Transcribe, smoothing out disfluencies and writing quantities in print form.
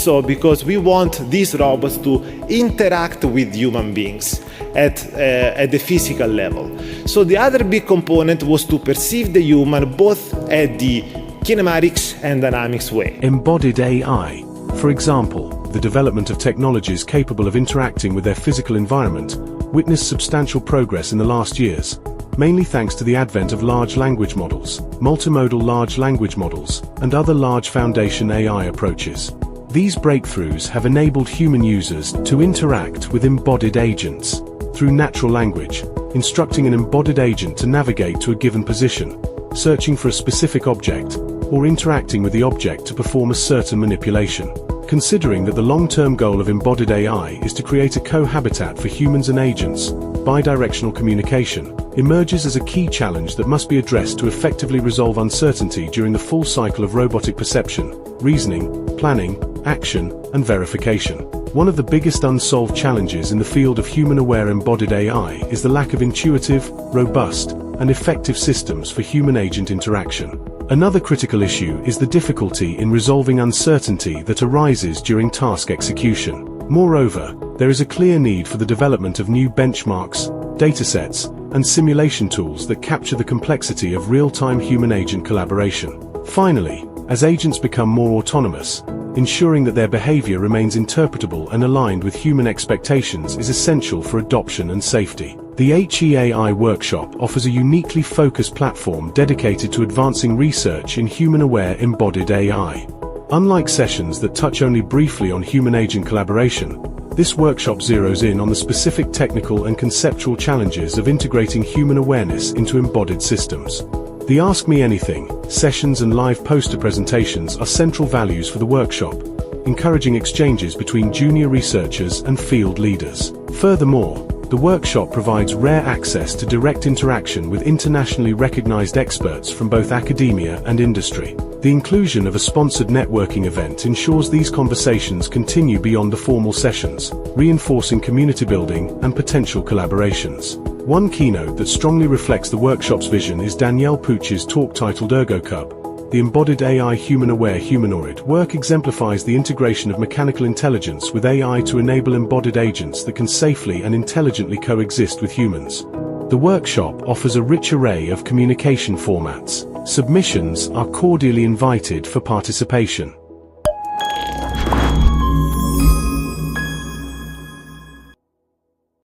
also because we want these robots to interact with human beings at the physical level. So the other big component was to perceive the human both at the kinematics and dynamics way. Embodied AI, for example, the development of technologies capable of interacting with their physical environment, witnessed substantial progress in the last years, mainly thanks to the advent of large language models, multimodal large language models, and other large foundation AI approaches. These breakthroughs have enabled human users to interact with embodied agents through natural language, instructing an embodied agent to navigate to a given position, searching for a specific object, or interacting with the object to perform a certain manipulation. Considering that the long-term goal of embodied AI is to create a cohabitat for humans and agents, bi-directional communication emerges as a key challenge that must be addressed to effectively resolve uncertainty during the full cycle of robotic perception, reasoning, planning, action, and verification. One of the biggest unsolved challenges in the field of human-aware embodied AI is the lack of intuitive, robust, and effective systems for human-agent interaction. Another critical issue is the difficulty in resolving uncertainty that arises during task execution. Moreover, there is a clear need for the development of new benchmarks, datasets, and simulation tools that capture the complexity of real-time human-agent collaboration. Finally, as agents become more autonomous, ensuring that their behavior remains interpretable and aligned with human expectations is essential for adoption and safety. The HEAI workshop offers a uniquely focused platform dedicated to advancing research in human-aware embodied AI. Unlike sessions that touch only briefly on human-agent collaboration, this workshop zeroes in on the specific technical and conceptual challenges of integrating human awareness into embodied systems. The Ask Me Anything sessions and live poster presentations are central values for the workshop, encouraging exchanges between junior researchers and field leaders. Furthermore, the workshop provides rare access to direct interaction with internationally recognized experts from both academia and industry. The inclusion of a sponsored networking event ensures these conversations continue beyond the formal sessions, reinforcing community building and potential collaborations. One keynote that strongly reflects the workshop's vision is Daniele Pucci's talk titled ErgoCub. The embodied AI human-aware humanoid work exemplifies the integration of mechanical intelligence with AI to enable embodied agents that can safely and intelligently coexist with humans. The workshop offers a rich array of communication formats. Submissions are cordially invited for participation.